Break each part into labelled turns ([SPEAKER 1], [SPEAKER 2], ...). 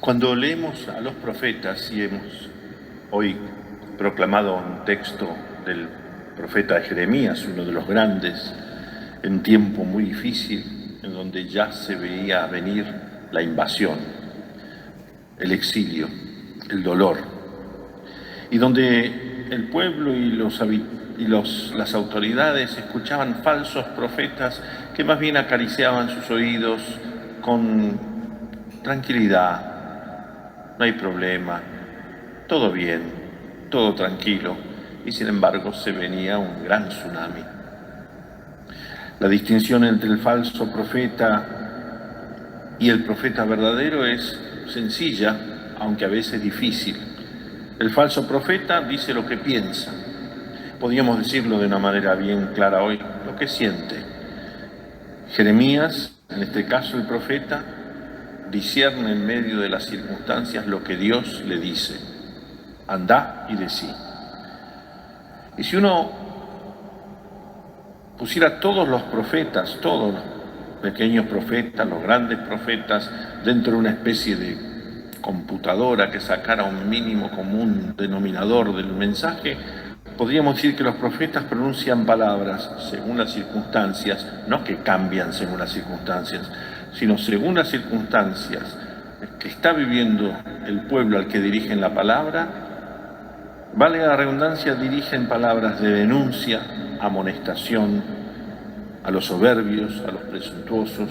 [SPEAKER 1] Cuando leemos a los profetas y hemos hoy proclamado un texto del profeta Jeremías, uno de los grandes, en tiempo muy difícil, en donde ya se veía venir la invasión, el exilio, el dolor, y donde el pueblo y las autoridades escuchaban falsos profetas que más bien acariciaban sus oídos con tranquilidad. No hay problema, todo bien, todo tranquilo, y sin embargo se venía un gran tsunami. La distinción entre el falso profeta y el profeta verdadero es sencilla, aunque a veces difícil. El falso profeta dice lo que piensa. Podríamos decirlo de una manera bien clara hoy, lo que siente. Jeremías, en este caso el profeta, discierne en medio de las circunstancias lo que Dios le dice. Andá y decí. Y si uno pusiera todos los profetas, todos los pequeños profetas, los grandes profetas, dentro de una especie de computadora que sacara un mínimo común denominador del mensaje, podríamos decir que los profetas pronuncian palabras según las circunstancias, no que cambian según las circunstancias, sino según las circunstancias que está viviendo el pueblo al que dirigen la palabra, valga la redundancia, dirigen palabras de denuncia, amonestación a los soberbios, a los presuntuosos.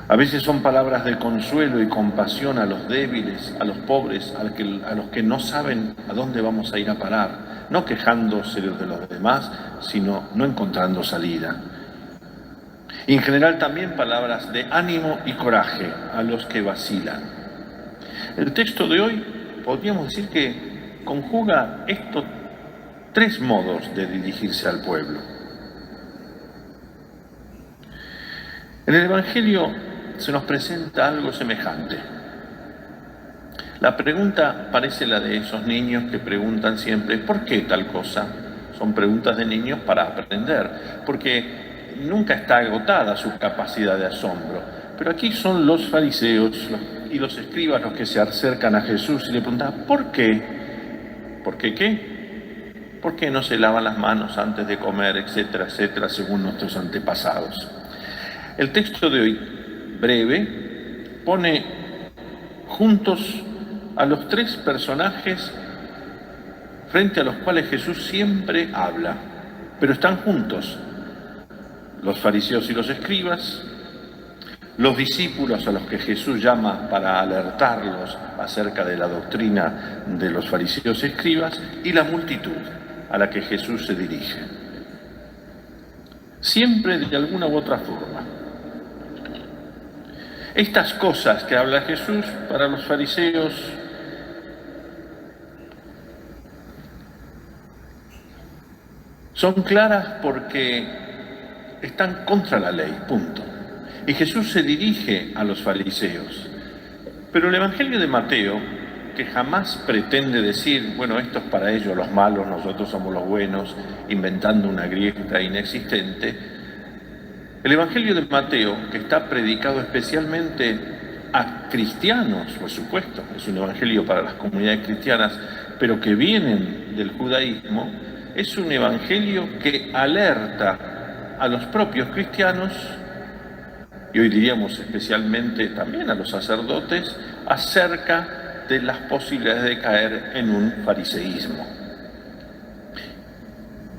[SPEAKER 1] A veces son palabras de consuelo y compasión a los débiles, a los pobres, a los que no saben a dónde vamos a ir a parar, no quejándose de los demás, sino no encontrando salida. Y en general también palabras de ánimo y coraje a los que vacilan. El texto de hoy podríamos decir que conjuga estos tres modos de dirigirse al pueblo. En el Evangelio se nos presenta algo semejante. La pregunta parece la de esos niños que preguntan siempre ¿por qué tal cosa? Son preguntas de niños para aprender, porque nunca está agotada su capacidad de asombro. Pero aquí son los fariseos y los escribas los que se acercan a Jesús y le preguntan ¿por qué? ¿Por qué qué? ¿Por qué no se lavan las manos antes de comer, etcétera, etcétera, según nuestros antepasados? El texto de hoy, breve, pone juntos a los tres personajes frente a los cuales Jesús siempre habla, pero están juntos. Los fariseos y los escribas, los discípulos a los que Jesús llama para alertarlos acerca de la doctrina de los fariseos y escribas, y la multitud a la que Jesús se dirige. Siempre de alguna u otra forma. Estas cosas que habla Jesús para los fariseos son claras porque están contra la ley, punto. Y Jesús se dirige a los fariseos. Pero el Evangelio de Mateo, que jamás pretende decir, bueno, esto es para ellos los malos, nosotros somos los buenos, inventando una grieta inexistente, el Evangelio de Mateo, que está predicado especialmente a cristianos, por supuesto, es un evangelio para las comunidades cristianas, pero que vienen del judaísmo, es un evangelio que alerta a los propios cristianos, y hoy diríamos especialmente también a los sacerdotes, acerca de las posibilidades de caer en un fariseísmo.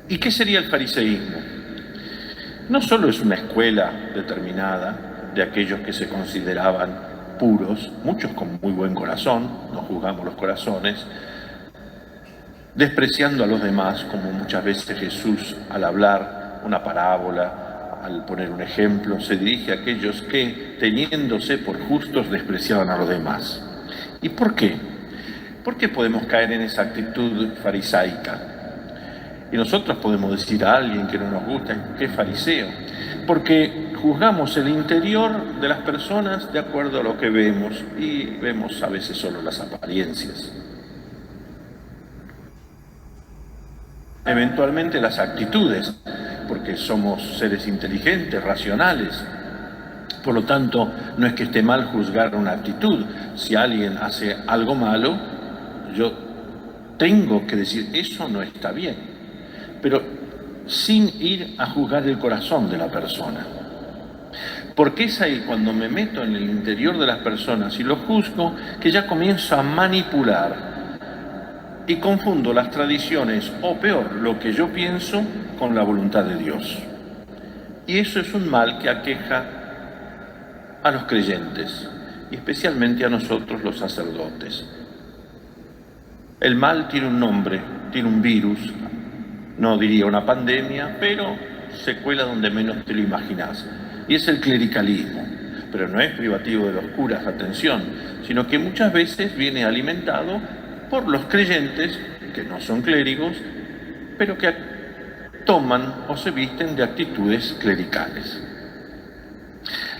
[SPEAKER 1] ¿Y qué sería el fariseísmo? No solo es una escuela determinada de aquellos que se consideraban puros, muchos con muy buen corazón, no juzgamos los corazones, despreciando a los demás, como muchas veces Jesús al hablar una parábola, al poner un ejemplo, se dirige a aquellos que, teniéndose por justos, despreciaban a los demás. ¿Y por qué? ¿Por qué podemos caer en esa actitud farisaica? Y nosotros podemos decir a alguien que no nos gusta, ¿qué fariseo? Porque juzgamos el interior de las personas de acuerdo a lo que vemos, y vemos a veces solo las apariencias. Eventualmente las actitudes, porque somos seres inteligentes, racionales, Por lo tanto, no es que esté mal juzgar una actitud. Si alguien hace algo malo, yo tengo que decir, eso no está bien, pero sin ir a juzgar el corazón de la persona. Porque es ahí cuando me meto en el interior de las personas y lo juzgo, que ya comienzo a manipular y confundo las tradiciones, o peor, lo que yo pienso, con la voluntad de Dios. Y eso es un mal que aqueja a los creyentes, y especialmente a nosotros los sacerdotes. El mal tiene un nombre, tiene un virus, no diría una pandemia, pero se cuela donde menos te lo imaginás. Y es el clericalismo, pero no es privativo de los curas, atención, sino que muchas veces viene alimentado por los creyentes, que no son clérigos, pero que toman o se visten de actitudes clericales.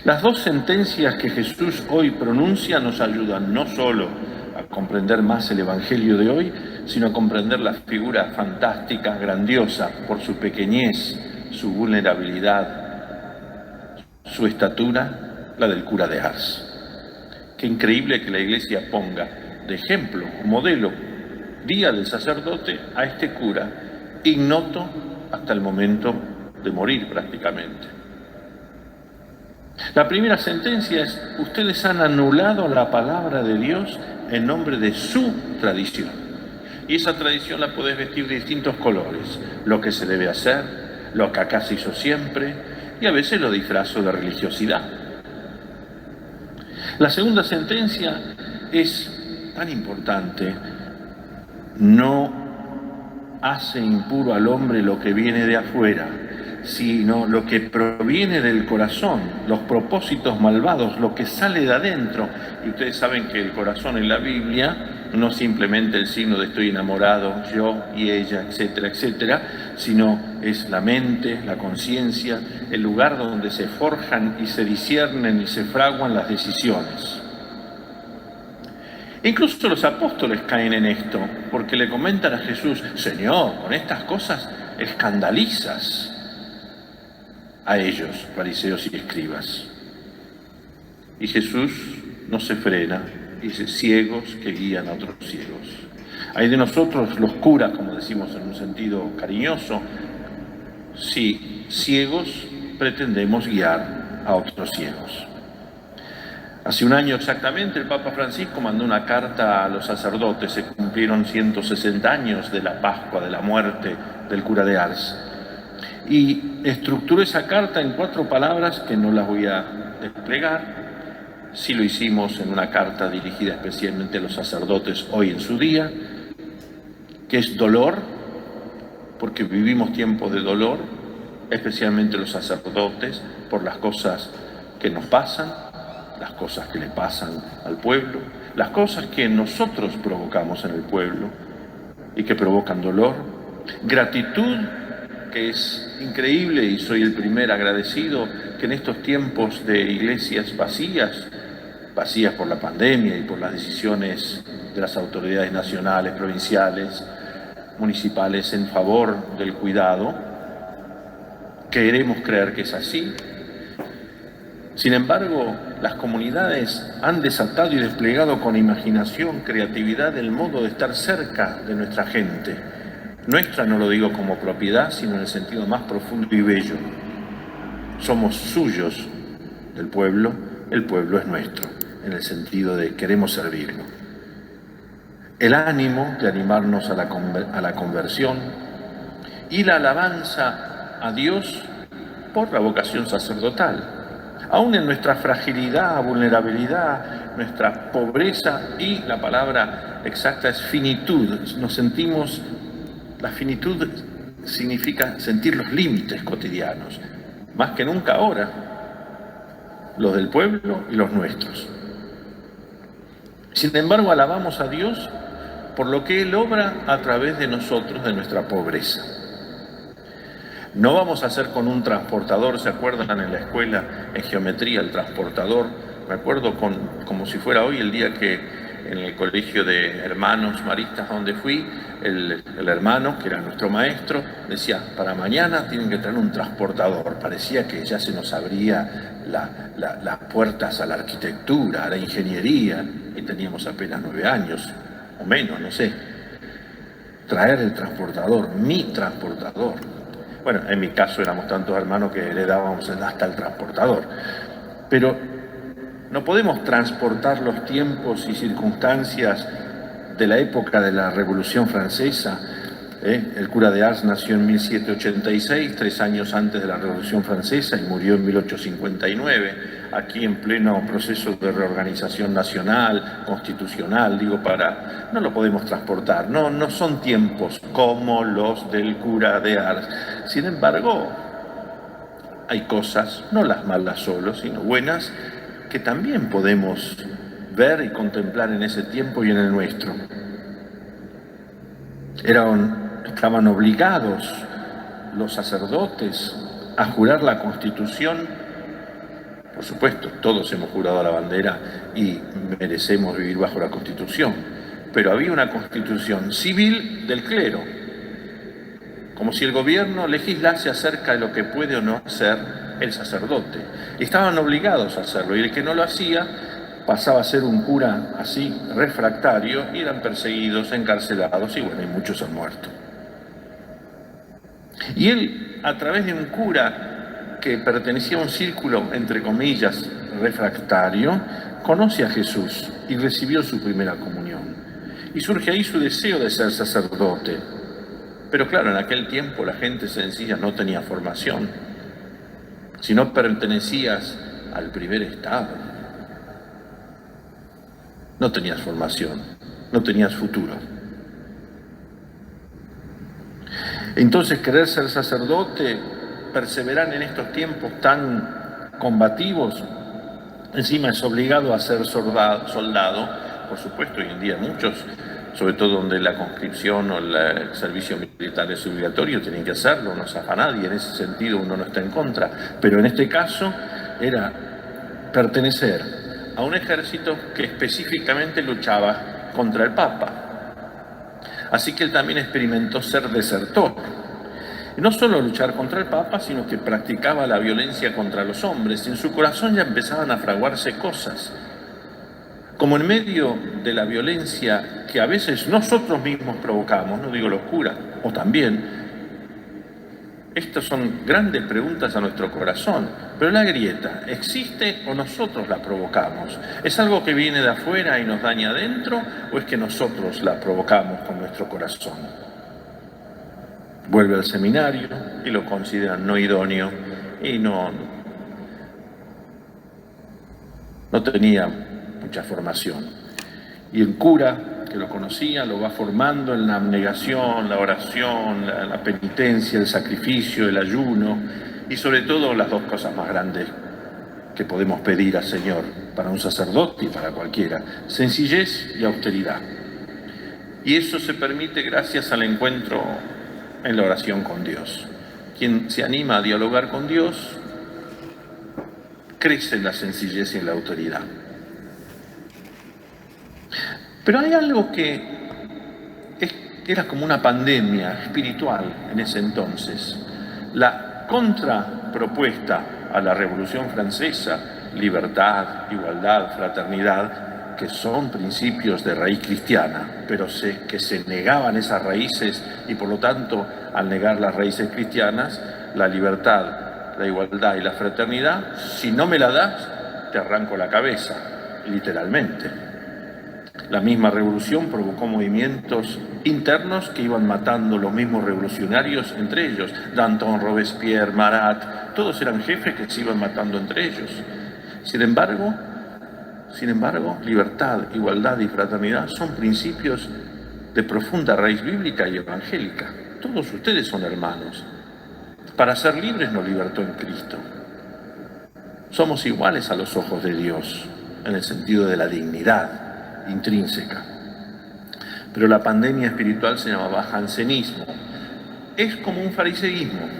[SPEAKER 1] Las dos sentencias que Jesús hoy pronuncia nos ayudan no solo a comprender más el Evangelio de hoy, sino a comprender la figura fantástica, grandiosa, por su pequeñez, su vulnerabilidad, su estatura, la del cura de Ars. Qué increíble que la Iglesia ponga de ejemplo, modelo, día del sacerdote, a este cura, ignoto hasta el momento de morir prácticamente. La primera sentencia es: ustedes han anulado la palabra de Dios en nombre de su tradición. Y esa tradición la podés vestir de distintos colores: lo que se debe hacer, lo que acá se hizo siempre, y a veces lo disfrazo de religiosidad. La segunda sentencia es tan importante: no hace impuro al hombre lo que viene de afuera, sino lo que proviene del corazón, los propósitos malvados, lo que sale de adentro. Y ustedes saben que el corazón en la Biblia no simplemente el signo de estoy enamorado, yo y ella, etcétera, etcétera, sino es la mente, la conciencia, el lugar donde se forjan y se disciernen y se fraguan las decisiones. Incluso los apóstoles caen en esto, porque le comentan a Jesús: Señor, con estas cosas escandalizas a ellos, fariseos y escribas. Y Jesús no se frena, dice: ciegos que guían a otros ciegos. Hay de nosotros los curas, como decimos en un sentido cariñoso, si ciegos pretendemos guiar a otros ciegos. Hace un año exactamente el Papa Francisco mandó una carta a los sacerdotes. Se cumplieron 160 años de la Pascua, de la muerte del cura de Ars. Y estructuró esa carta en 4 palabras que no las voy a desplegar. Sí lo hicimos en una carta dirigida especialmente a los sacerdotes hoy en su día, que es dolor, porque vivimos tiempos de dolor, especialmente los sacerdotes, por las cosas que nos pasan, las cosas que le pasan al pueblo, las cosas que nosotros provocamos en el pueblo y que provocan dolor. Gratitud, que es increíble, y soy el primer agradecido, que en estos tiempos de iglesias vacías por la pandemia y por las decisiones de las autoridades nacionales, provinciales, municipales en favor del cuidado, queremos creer que es así. Sin embargo, las comunidades han desatado y desplegado con imaginación, creatividad, el modo de estar cerca de nuestra gente. Nuestra no lo digo como propiedad, sino en el sentido más profundo y bello. Somos suyos del pueblo, el pueblo es nuestro, en el sentido de queremos servirlo. El ánimo de animarnos a la conversión y la alabanza a Dios por la vocación sacerdotal. Aún en nuestra fragilidad, vulnerabilidad, nuestra pobreza, y la palabra exacta es finitud, nos sentimos, la finitud significa sentir los límites cotidianos, más que nunca ahora, los del pueblo y los nuestros. Sin embargo, alabamos a Dios por lo que Él obra a través de nosotros, de nuestra pobreza. No vamos a hacer con un transportador, ¿se acuerdan en la escuela en geometría el transportador? Me acuerdo como si fuera hoy el día que en el colegio de hermanos maristas donde fui, el hermano, que era nuestro maestro, decía, para mañana tienen que traer un transportador. Parecía que ya se nos abría las puertas a la arquitectura, a la ingeniería, y teníamos apenas 9 años, o menos, no sé. Traer el transportador, mi transportador. Bueno, en mi caso éramos tantos hermanos que heredábamos hasta el transportador. Pero no podemos transportar los tiempos y circunstancias de la época de la Revolución Francesa. El cura de Ars nació en 1786, 3 años antes de la Revolución Francesa, y murió en 1859, aquí en pleno proceso de reorganización nacional, constitucional, no lo podemos transportar, no son tiempos como los del cura de Ars. Sin embargo, hay cosas, no las malas solo, sino buenas, que también podemos ver y contemplar en ese tiempo y en el nuestro. Estaban obligados los sacerdotes a jurar la Constitución. Por supuesto, todos hemos jurado la bandera y merecemos vivir bajo la Constitución, pero había una Constitución civil del clero, como si el gobierno legislase acerca de lo que puede o no hacer el sacerdote. Y estaban obligados a hacerlo, y el que no lo hacía pasaba a ser un cura así, refractario, y eran perseguidos, encarcelados, y bueno, y muchos han muerto. Y él, a través de un cura que pertenecía a un círculo, entre comillas, refractario, conoce a Jesús y recibió su primera comunión. Y surge ahí su deseo de ser sacerdote. Pero claro, en aquel tiempo la gente sencilla no tenía formación. Si no pertenecías al primer estado, no tenías formación, no tenías futuro. Entonces, querer ser sacerdote, perseverar en estos tiempos tan combativos, encima es obligado a ser soldado. Por supuesto, hoy en día muchos, sobre todo donde la conscripción o el servicio militar es obligatorio, tienen que hacerlo, no zafa nadie, en ese sentido uno no está en contra. Pero en este caso era pertenecer a un ejército que específicamente luchaba contra el Papa. Así que él también experimentó ser desertor. Y no solo luchar contra el Papa, sino que practicaba la violencia contra los hombres. En su corazón ya empezaban a fraguarse cosas. Como en medio de la violencia que a veces nosotros mismos provocamos, no digo los curas, o también, estas son grandes preguntas a nuestro corazón. Pero la grieta, ¿existe o nosotros la provocamos? ¿Es algo que viene de afuera y nos daña adentro o es que nosotros la provocamos con nuestro corazón? Vuelve al seminario y lo consideran no idóneo y no tenía mucha formación. Y el cura, que lo conocía, lo va formando en la abnegación, la oración, la penitencia, el sacrificio, el ayuno y sobre todo las dos cosas más grandes que podemos pedir al Señor para un sacerdote y para cualquiera: sencillez y austeridad. Y eso se permite gracias al encuentro en la oración con Dios. Quien se anima a dialogar con Dios crece en la sencillez y en la autoridad. Pero hay algo que era como una pandemia espiritual en ese entonces. La contrapropuesta a la Revolución Francesa, libertad, igualdad, fraternidad, que son principios de raíz cristiana, pero que se negaban esas raíces y por lo tanto, al negar las raíces cristianas, la libertad, la igualdad y la fraternidad, si no me la das, te arranco la cabeza, literalmente. La misma revolución provocó movimientos internos que iban matando los mismos revolucionarios entre ellos. Danton, Robespierre, Marat, todos eran jefes que se iban matando entre ellos. Sin embargo, libertad, igualdad y fraternidad son principios de profunda raíz bíblica y evangélica. Todos ustedes son hermanos. Para ser libres nos libertó en Cristo. Somos iguales a los ojos de Dios, en el sentido de la dignidad intrínseca. Pero la pandemia espiritual se llamaba jansenismo. Es como un fariseísmo.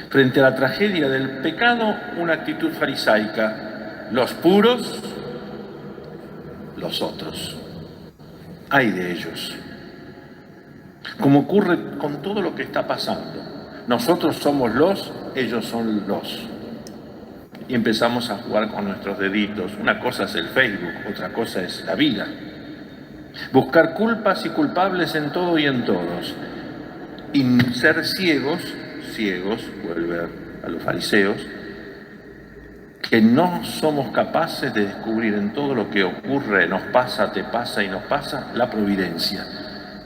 [SPEAKER 1] Frente a la tragedia del pecado, una actitud farisaica. Los puros los otros. Ay de ellos. Como ocurre con todo lo que está pasando. Nosotros somos los, ellos son los. Y empezamos a jugar con nuestros deditos. Una cosa es el Facebook, otra cosa es la vida. Buscar culpas y culpables en todo y en todos. Y ser ciegos, vuelve a los fariseos, que no somos capaces de descubrir en todo lo que ocurre, nos pasa, te pasa y nos pasa, la providencia.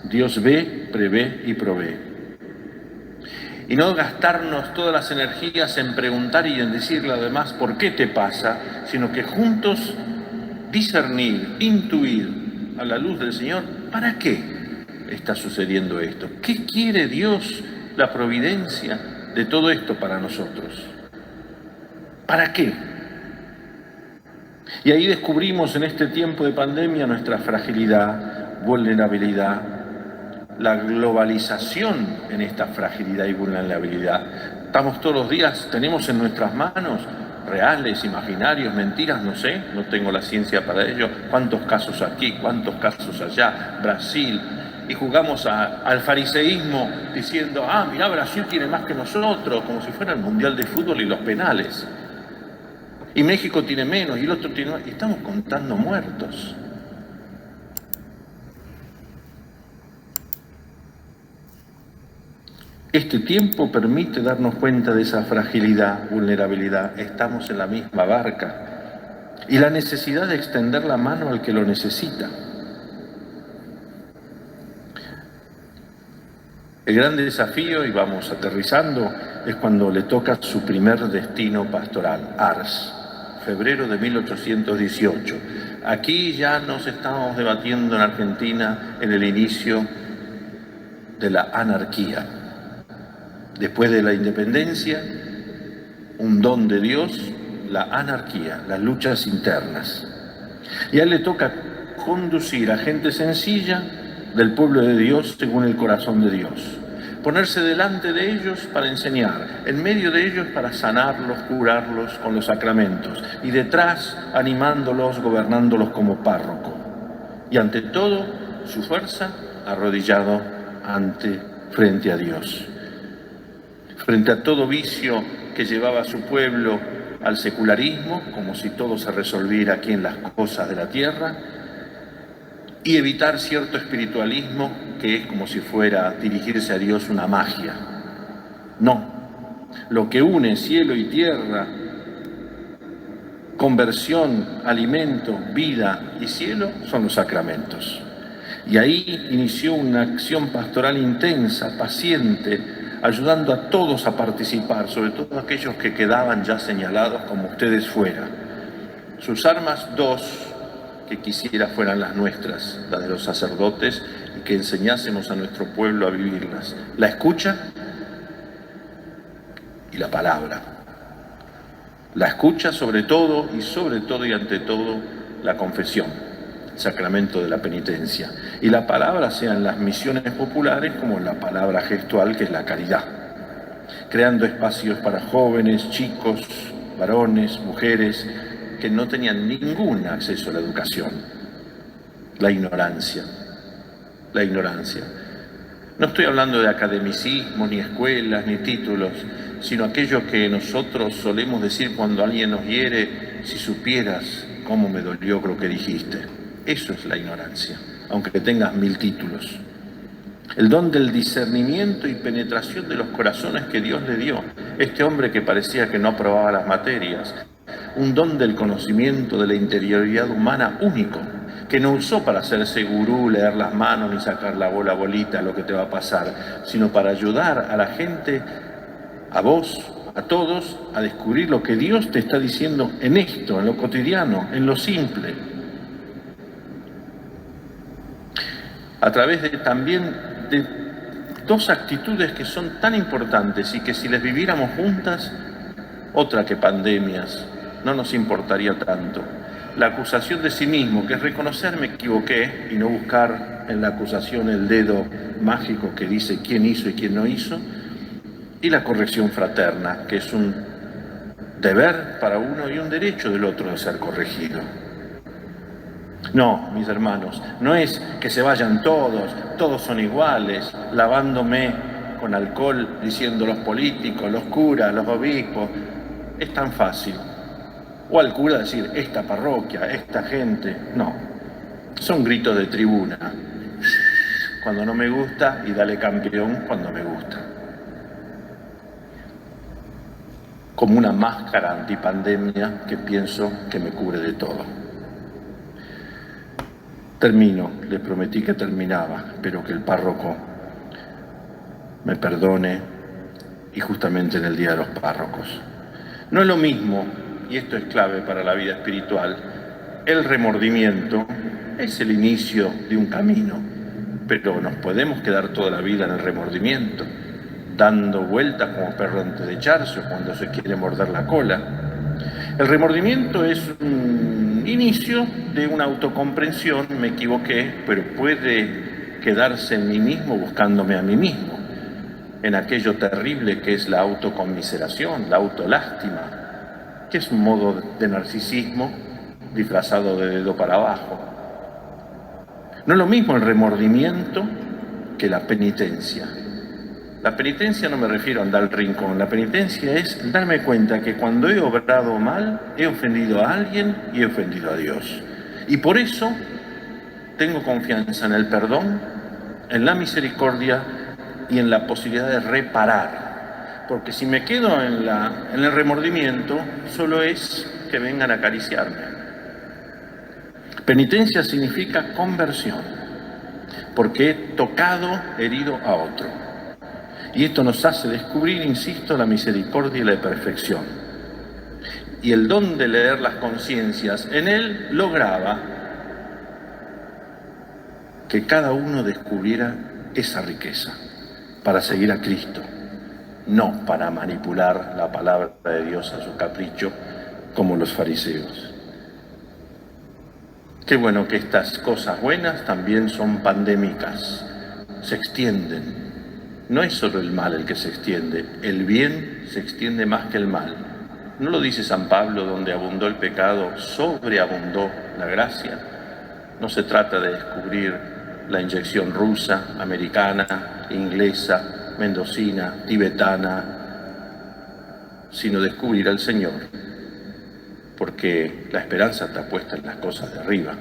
[SPEAKER 1] Dios ve, prevé y provee. Y no gastarnos todas las energías en preguntar y en decirle además por qué te pasa, sino que juntos discernir, intuir a la luz del Señor, ¿para qué está sucediendo esto? ¿Qué quiere Dios, la providencia, de todo esto para nosotros? ¿Para qué? Y ahí descubrimos en este tiempo de pandemia nuestra fragilidad, vulnerabilidad, la globalización en esta fragilidad y vulnerabilidad. Estamos todos los días, tenemos en nuestras manos reales, imaginarios, mentiras, no sé, no tengo la ciencia para ello, cuántos casos aquí, cuántos casos allá, Brasil, y jugamos al fariseísmo diciendo, mirá, Brasil tiene más que nosotros, como si fuera el Mundial de Fútbol y los penales. Y México tiene menos, y el otro tiene más, y estamos contando muertos. Este tiempo permite darnos cuenta de esa fragilidad, vulnerabilidad. Estamos en la misma barca. Y la necesidad de extender la mano al que lo necesita. El gran desafío, y vamos aterrizando, es cuando le toca su primer destino pastoral, Ars, febrero de 1818. Aquí ya nos estamos debatiendo en Argentina en el inicio de la anarquía. Después de la independencia, un don de Dios, la anarquía, las luchas internas. Y a él le toca conducir a gente sencilla del pueblo de Dios según el corazón de Dios. Ponerse delante de ellos para enseñar, en medio de ellos para sanarlos, curarlos con los sacramentos, y detrás animándolos, gobernándolos como párroco. Y ante todo, su fuerza, arrodillado frente a Dios. Frente a todo vicio que llevaba a su pueblo al secularismo, como si todo se resolviera aquí en las cosas de la tierra, y evitar cierto espiritualismo que es como si fuera dirigirse a Dios una magia. No, lo que une cielo y tierra, conversión, alimento, vida y cielo son los sacramentos. Y ahí inició una acción pastoral intensa, paciente, ayudando a todos a participar, sobre todo aquellos que quedaban ya señalados como ustedes fuera. Sus armas, dos, que quisiera fueran las nuestras, las de los sacerdotes, y que enseñásemos a nuestro pueblo a vivirlas. La escucha y la palabra. La escucha sobre todo y ante todo la confesión, el sacramento de la penitencia. Y la palabra sean las misiones populares como la palabra gestual, que es la caridad. Creando espacios para jóvenes, chicos, varones, mujeres, que no tenían ningún acceso a la educación. La ignorancia. No estoy hablando de academicismo, ni escuelas, ni títulos, sino aquello que nosotros solemos decir cuando alguien nos hiere: si supieras cómo me dolió lo que dijiste. Eso es la ignorancia, aunque tengas 1000 títulos. El don del discernimiento y penetración de los corazones que Dios le dio. Este hombre que parecía que no aprobaba las materias. Un don del conocimiento de la interioridad humana único, que no usó para hacerse gurú, leer las manos ni sacar la bolita lo que te va a pasar, sino para ayudar a la gente, a vos, a todos, a descubrir lo que Dios te está diciendo en esto, en lo cotidiano, en lo simple. A través también de dos actitudes que son tan importantes y que si les viviéramos juntas, otra que pandemias, no nos importaría tanto. La acusación de sí mismo, que es reconocer me equivoqué y no buscar en la acusación el dedo mágico que dice quién hizo y quién no hizo. Y la corrección fraterna, que es un deber para uno y un derecho del otro de ser corregido. No, mis hermanos, no es que se vayan todos son iguales, lavándome con alcohol, diciendo los políticos, los curas, los obispos. Es tan fácil. O al cura decir, esta parroquia, esta gente. No, son gritos de tribuna. Cuando no me gusta, y dale campeón cuando me gusta. Como una máscara antipandemia que pienso que me cubre de todo. Termino, le prometí que terminaba, espero que el párroco me perdone, y justamente en el Día de los Párrocos. No es lo mismo, y esto es clave para la vida espiritual, el remordimiento es el inicio de un camino, pero nos podemos quedar toda la vida en el remordimiento, dando vueltas como perro antes de echarse o cuando se quiere morder la cola. El remordimiento es un inicio de una autocomprensión, me equivoqué, pero puede quedarse en mí mismo buscándome a mí mismo, en aquello terrible que es la autoconmiseración, la autolástima, que es un modo de narcisismo disfrazado de dedo para abajo. No es lo mismo el remordimiento que la penitencia. La penitencia no me refiero a andar al rincón, la penitencia es darme cuenta que cuando he obrado mal, he ofendido a alguien y he ofendido a Dios. Y por eso tengo confianza en el perdón, en la misericordia y en la posibilidad de reparar. Porque si me quedo en el remordimiento, solo es que vengan a acariciarme. Penitencia significa conversión, porque he tocado, herido a otro. Y esto nos hace descubrir, insisto, la misericordia y la perfección. Y el don de leer las conciencias en él lograba que cada uno descubriera esa riqueza para seguir a Cristo, no para manipular la palabra de Dios a su capricho como los fariseos. Qué bueno que estas cosas buenas también son pandémicas, se extienden. No es solo el mal el que se extiende, el bien se extiende más que el mal. ¿No lo dice San Pablo, donde abundó el pecado, sobreabundó la gracia? No se trata de descubrir la inyección rusa, americana, inglesa, mendocina, tibetana, sino descubrir al Señor, porque la esperanza está puesta en las cosas de arriba.